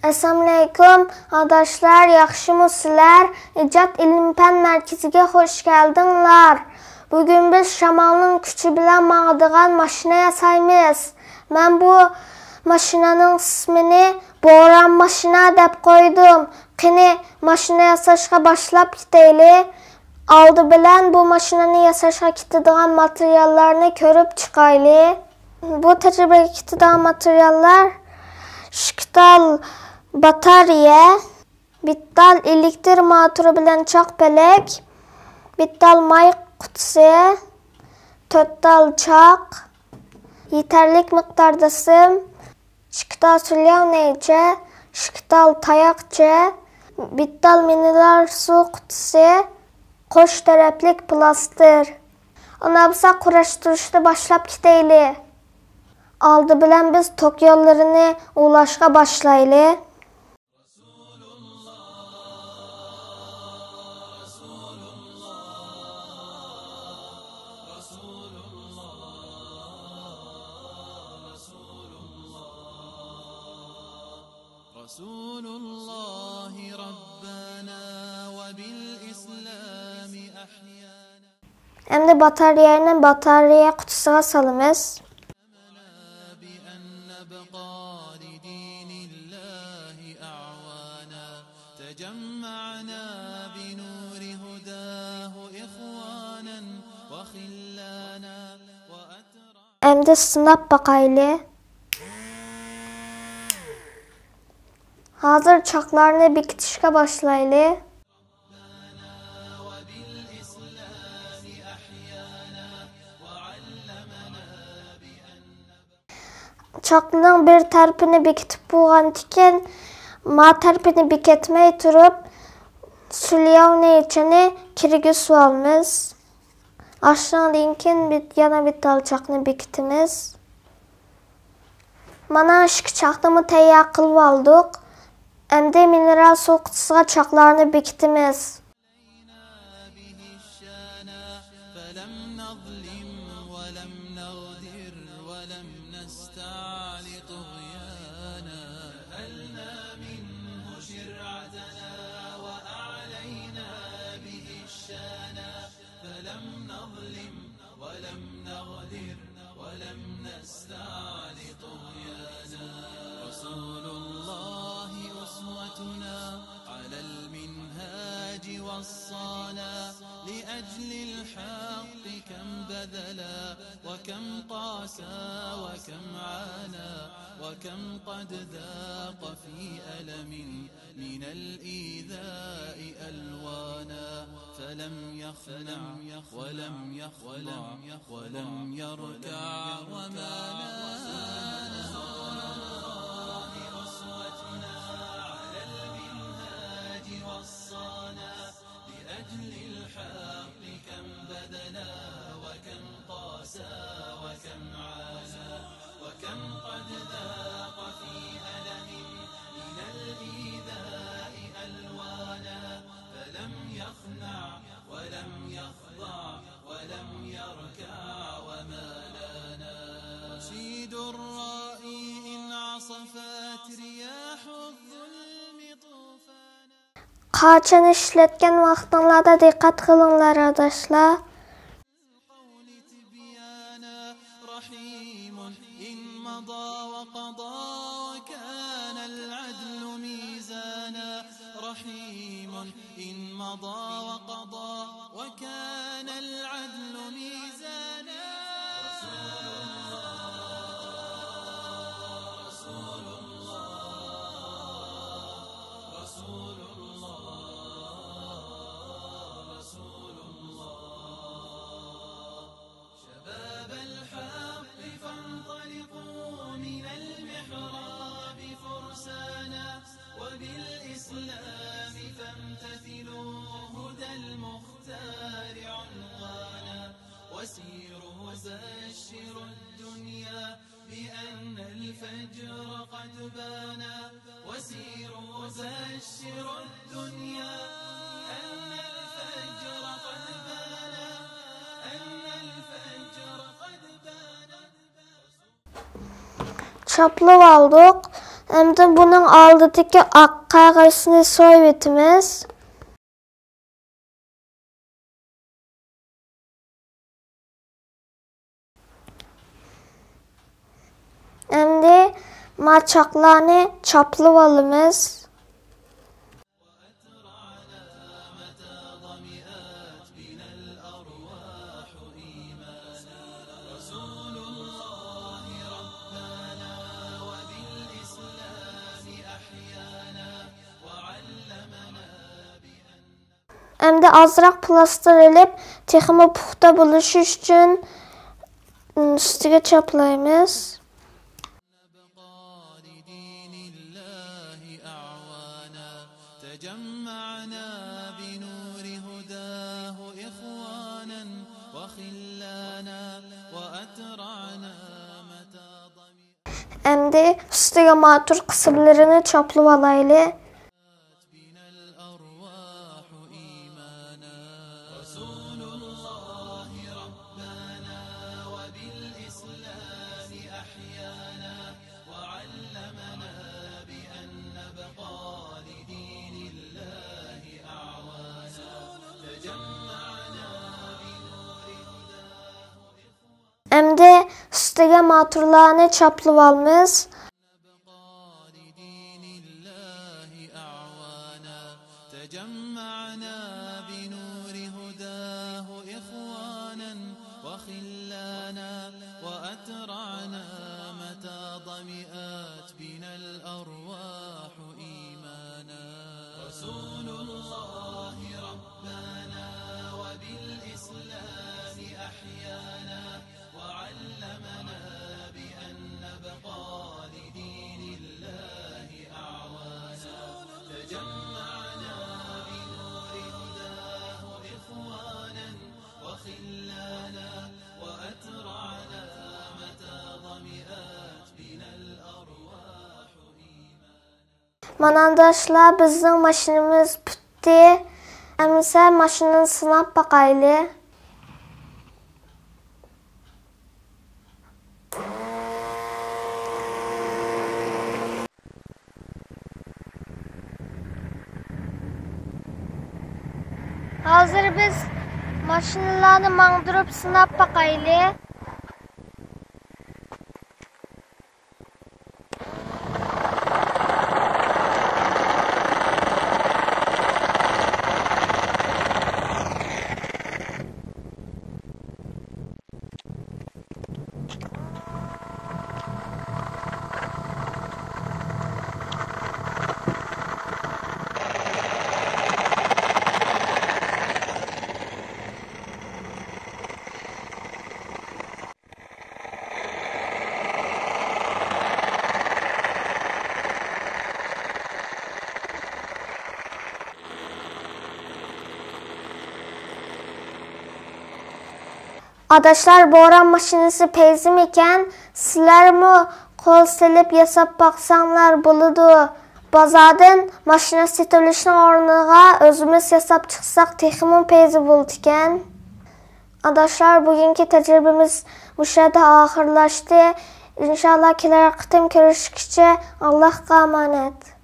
Assalamualaikum arkadaşlar, yaxşımısınızlar? İcad İlim Fen Mərkəziga xoş gəldinlər. Bugün biz şamalın küçü bilen mağdığan maşina yasaymiz. Ben bu maşinanın ismini boran maşina dep koydum. Qini maşina yasaşqa başlap gideyli. Aldı bilen bu maşinanı yasaşqa gitdiğan materiallarını körüp çıkaylı. Bu tecrübeye gitdiğan materiallar şıktal batarya, bittal elektrik motoru bilen çak belek, bittal may kutusu, 4 dal çak, yeterlik miktarda sim, şıktal sülyav neyce, şıktal tayakçı, bittal mineral su kutusu, koş taraflik plastır. Ona bisa kuraştırışta başlap gideyli. Aldı bilen biz tok yollarını ulaşqa başlaylı. Hem de bataryayla batarya kutusuna salımız. Hem de sınap bakaylı. Hazır çaklarını bikitişke başlaylı. Çaklının bir tərpini bikitip buğan tiken, ma tərpini biketmey turup, sülyav neyçeni kirgi su almız. Aşağı linkin yana bir dal çakını bikitimiz. Mana ışık çaktımı teyya kılıp aldık. Hem de mineral su kutusuğa çaklarını bikitimiz. لأجل الحق كم بذلا وكم قاسى وكم عانى وكم قد ذاق في ألم من الإيذاء ألوانا فلم يخنع ولم يخضع ولم يركع وما نال أسوتنا على المنهاج وصانا لأجل الحق كم بذلا وكم قاسى وكم عانى وكم قد ذاق في ألم من الإيذاء ألوانا فلم يخنع ولم يخضع ولم يركع وما لانا رشيد الرائي إن عصفت رياح الظلم طوفانا. Qaçan işletken vaqtlarda dikkat qılınlar arkadaşlar. رحيم إن مضى وقضى وكان العدل ميزانا رحيم إن مضى وقضى وكان العدل ميزانا رسول الله شباب الحق فانطلقوا من المحراب فرسانا وبالإسلام فامتثلوا هدى المختار عنوانا وسيروا بشروا الدنيا بأن الفجر قد بانا وسيروا بشروا الدنيا أن الفجر قد بانا أن الفجر قد بانا. Çaplı aldık. Endi bunun oldidagi oq qog'ozni so'yib o'tamiz. Endi machoqlarni choplab olamiz. Endi azroq plaster ilib, texmi puxta bo'lishi uchun ustiga chaplaymiz. تجمعنا بنور هداه إخوانا وخلانا وأترعنا متى ضمير. Endi ustiga matur qismlarini choplab olaylik. Endi ustiga maturlarni choplab olamiz. تجمعنا بنور هداه إخوانا وخلانا وأترعنا متى ضمئات بنا الأرواح إيمانا. رسول الله ربنا وبالإسلام أحيانا وعلمنا بأن نبقى لدين الله أعوانا. تجمعنا بنور هداه إخوانا وخلانا وأترعنا متى ضمئات بنا الأرواح إيمانا. Manandaşlar, bizning mashinamiz bitdi. Endi mashinani sinab boqaylik. Hozir biz mashinalarni mangdirib sinab boqaylik. Adaşlar, boran maşinesi peyzim eken, sizler mi kol silip yasap baksanlar buludu. Bazardan maşina setilişinin ornuğa özümüz yasap çıksak teximin peyzi buldu eken. Adaşlar, bugünkü tecrübemiz bu şeyde ahırlaştı. İnşallah keler kıtım görüşükçe Allah'a emanet.